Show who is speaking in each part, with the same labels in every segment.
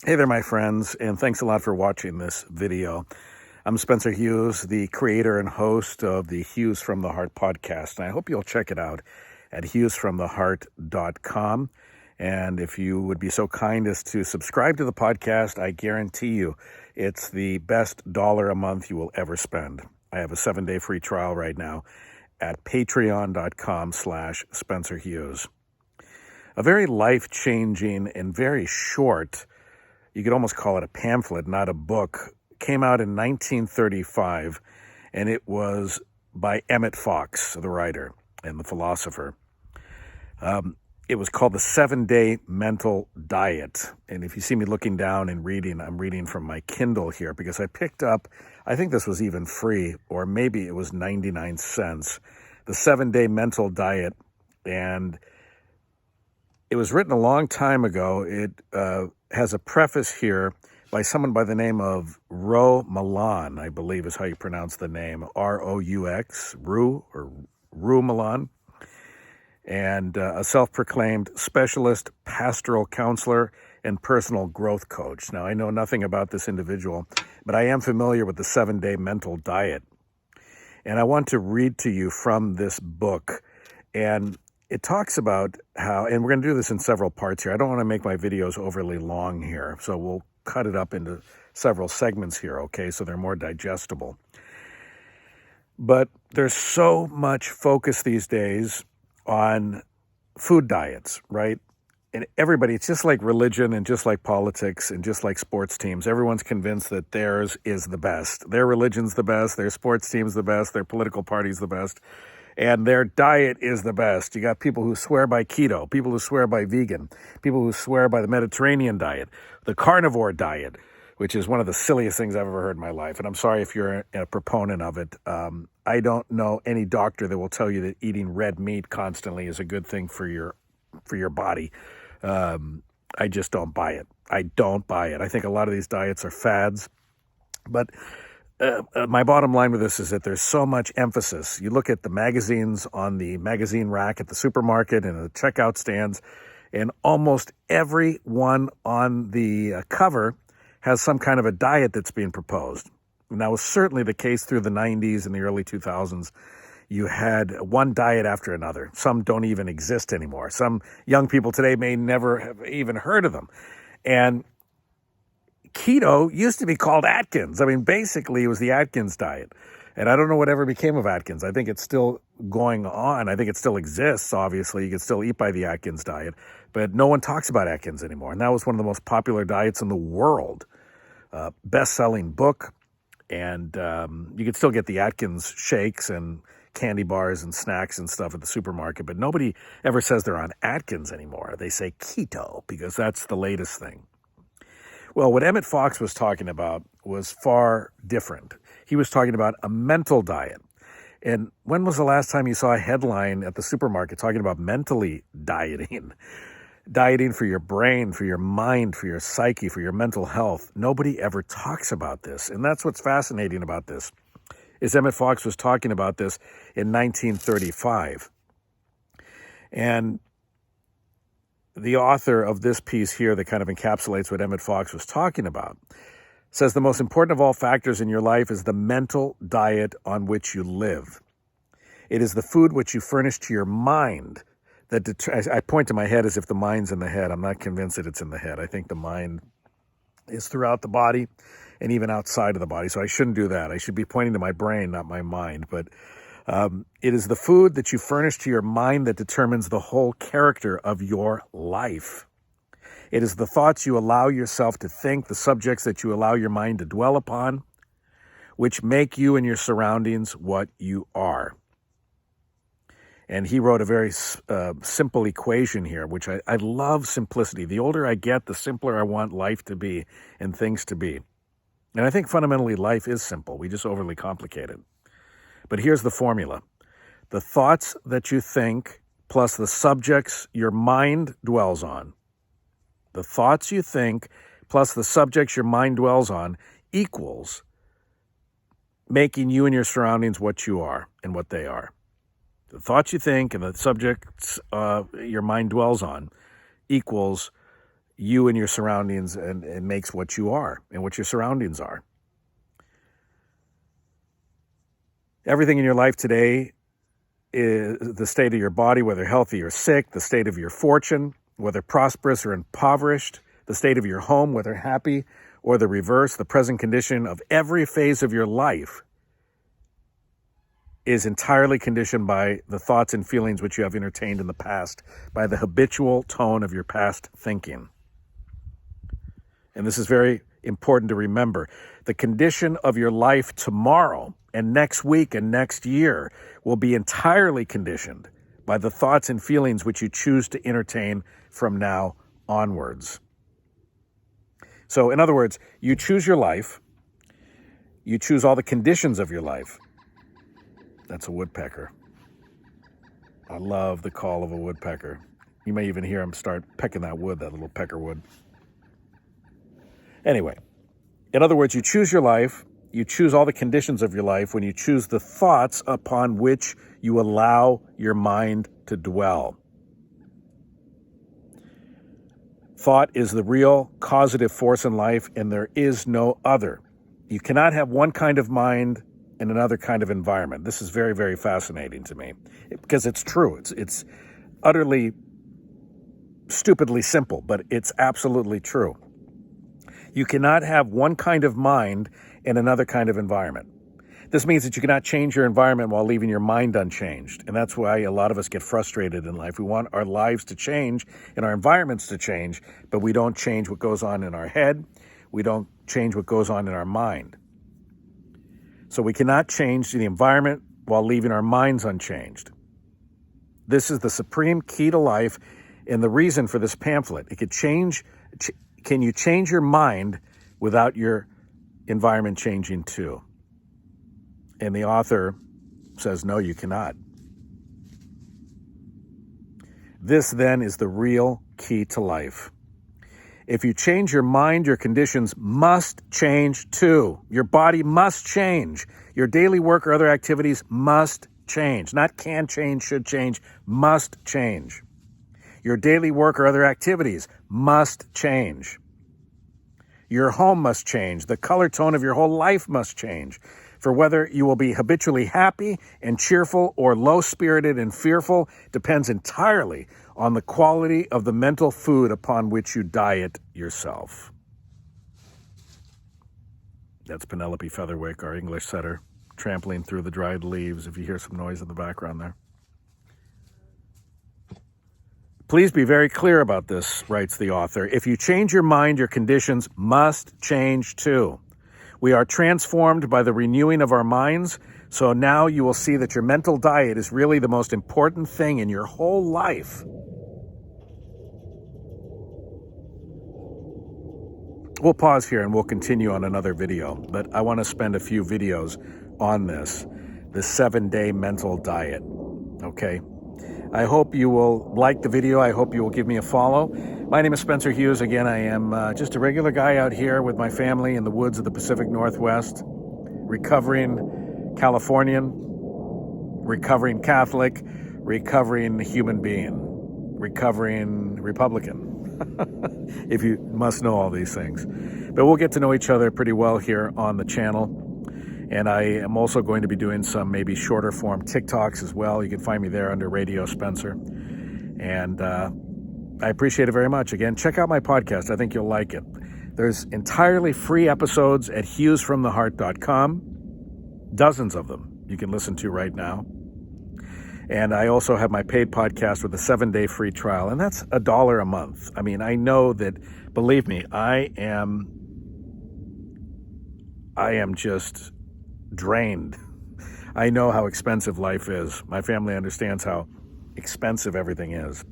Speaker 1: Hey there, my friends, and thanks a lot for watching this video. I'm Spencer Hughes, the creator and host of the Hughes from the Heart podcast, and I hope you'll check it out at hughesfromtheheart.com. And if you would be so kind as to subscribe to the podcast, I guarantee you it's the best dollar a month you will ever spend. I have a 7-day free trial right now at patreon.com/Spencer Hughes. A very life-changing and very short, you could almost call it a pamphlet, not a book, came out in 1935, and it was by Emmet Fox, the writer and the philosopher. It was called The 7-Day Mental Diet. And if you see me looking down and reading, I'm reading from my Kindle here because I picked up, I think this was even free, or maybe it was 99 cents, The 7-Day Mental Diet. And it was written a long time ago. It has a preface here by someone by the name of Rou Malan, I believe is how you pronounce the name, R-O-U-X, Rou Malan, and a self-proclaimed specialist, pastoral counselor, and personal growth coach. Now, I know nothing about this individual, but I am familiar with the 7-Day Mental Diet. And I want to read to you from this book. And it talks about how, and we're going to do this in several parts here. I don't want to make my videos overly long here, so we'll cut it up into several segments here, okay, so they're more digestible. But there's so much focus these days on food diets, right? And everybody, it's just like religion and just like politics and just like sports teams. Everyone's convinced that theirs is the best. Their religion's the best, their sports team's the best, their political party's the best, and their diet is the best. You got people who swear by keto, people who swear by vegan, people who swear by the Mediterranean diet, the carnivore diet, which is one of the silliest things I've ever heard in my life. And I'm sorry if you're a proponent of it. I don't know any doctor that will tell you that eating red meat constantly is a good thing for your body. I just don't buy it. I don't buy it. I think a lot of these diets are fads. But my bottom line with this is that there's so much emphasis. You look at the magazines on the magazine rack at the supermarket and the checkout stands, and almost every one on the cover has some kind of a diet that's being proposed. And that was certainly the case through the 90s and the early 2000s. You had one diet after another. Some don't even exist anymore. Some young people today may never have even heard of them. And keto used to be called Atkins. I mean, basically, it was the Atkins diet. And I don't know whatever became of Atkins. I think it's still going on. I think it still exists, obviously. You can still eat by the Atkins diet. But no one talks about Atkins anymore. And that was one of the most popular diets in the world. Best-selling book. And you can still get the Atkins shakes and candy bars and snacks and stuff at the supermarket. But nobody ever says they're on Atkins anymore. They say keto because that's the latest thing. Well, what Emmet Fox was talking about was far different. He was talking about a mental diet. And when was the last time you saw a headline at the supermarket talking about mentally dieting? Dieting for your brain, for your mind, for your psyche, for your mental health. Nobody ever talks about this. And that's what's fascinating about this, is Emmet Fox was talking about this in 1935. And the author of this piece here that kind of encapsulates what Emmet Fox was talking about says the most important of all factors in your life is the mental diet on which you live. It is the food which you furnish to your mind that I point to my head as if the mind's in the head. I'm not convinced that it's in the head. I think the mind is throughout the body and even outside of the body. So I shouldn't do that. I should be pointing to my brain, not my mind. But it is the food that you furnish to your mind that determines the whole character of your life. It is the thoughts you allow yourself to think, the subjects that you allow your mind to dwell upon, which make you and your surroundings what you are. And he wrote a very simple equation here, which I love simplicity. The older I get, the simpler I want life to be and things to be. And I think fundamentally life is simple. We just overly complicate it. But here's the formula. The thoughts that you think plus the subjects your mind dwells on. The thoughts you think plus the subjects your mind dwells on equals making you and your surroundings what you are and what they are. The thoughts you think and the subjects your mind dwells on equals you and your surroundings, and it makes what you are and what your surroundings are. Everything in your life today is the state of your body, whether healthy or sick, the state of your fortune, whether prosperous or impoverished, the state of your home, whether happy or the reverse, the present condition of every phase of your life is entirely conditioned by the thoughts and feelings which you have entertained in the past, by the habitual tone of your past thinking. And this is very important to remember. The condition of your life tomorrow and next week and next year will be entirely conditioned by the thoughts and feelings which you choose to entertain from now onwards. So, in other words, you choose your life, you choose all the conditions of your life. That's a woodpecker. I love the call of a woodpecker. You may even hear him start pecking that wood, that little pecker wood. Anyway, in other words, you choose your life, you choose all the conditions of your life when you choose the thoughts upon which you allow your mind to dwell. Thought is the real causative force in life, and there is no other. You cannot have one kind of mind in another kind of environment. This is very, very fascinating to me because it's true. It's utterly, stupidly simple, but it's absolutely true. You cannot have one kind of mind in another kind of environment. This means that you cannot change your environment while leaving your mind unchanged. And that's why a lot of us get frustrated in life. We want our lives to change and our environments to change, but we don't change what goes on in our head. We don't change what goes on in our mind. So we cannot change the environment while leaving our minds unchanged. This is the supreme key to life and the reason for this pamphlet. It could change. Can you change your mind without your environment changing too? And the author says, no, you cannot. This then is the real key to life. If you change your mind, your conditions must change too. Your body must change. Your daily work or other activities must change. Not can change, should change, must change. Your daily work or other activities must change. Your home must change. The color tone of your whole life must change. For whether you will be habitually happy and cheerful or low-spirited and fearful depends entirely on the quality of the mental food upon which you diet yourself. That's Penelope Featherwick, our English setter, trampling through the dried leaves, if you hear some noise in the background there. Please be very clear about this, writes the author. If you change your mind, your conditions must change too. We are transformed by the renewing of our minds, so now you will see that your mental diet is really the most important thing in your whole life. We'll pause here and we'll continue on another video, but I want to spend a few videos on this 7-day mental diet, okay? I hope you will like the video. I hope you will give me a follow. My name is Spencer Hughes. Again, I am just a regular guy out here with my family in the woods of the Pacific Northwest, recovering Californian, recovering Catholic, recovering human being, recovering Republican, if you must know all these things. But we'll get to know each other pretty well here on the channel. And I am also going to be doing some maybe shorter form TikToks as well. You can find me there under Radio Spencer. And I appreciate it very much. Again, check out my podcast. I think you'll like it. There's entirely free episodes at hughesfromtheheart.com. Dozens of them you can listen to right now. And I also have my paid podcast with a 7-day free trial. And that's $1 a month. I mean, I know that, believe me, I am just drained. I know how expensive life is. My family understands how expensive everything is.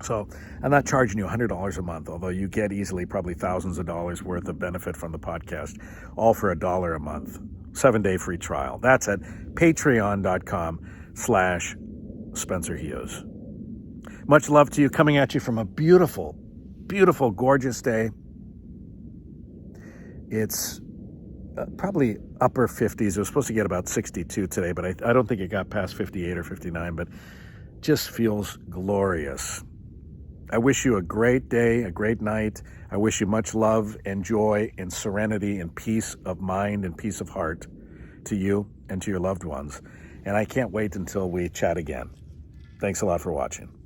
Speaker 1: So I'm not charging you $100 a month, although you get easily probably thousands of dollars worth of benefit from the podcast, all for $1 a month. 7-day free trial. That's at patreon.com/Spencer Hughes. Much love to you, coming at you from a beautiful, beautiful, gorgeous day. It's probably upper 50s. It was supposed to get about 62 today, but I don't think it got past 58 or 59, but just feels glorious. I wish you a great day, a great night. I wish you much love and joy and serenity and peace of mind and peace of heart to you and to your loved ones. And I can't wait until we chat again. Thanks a lot for watching.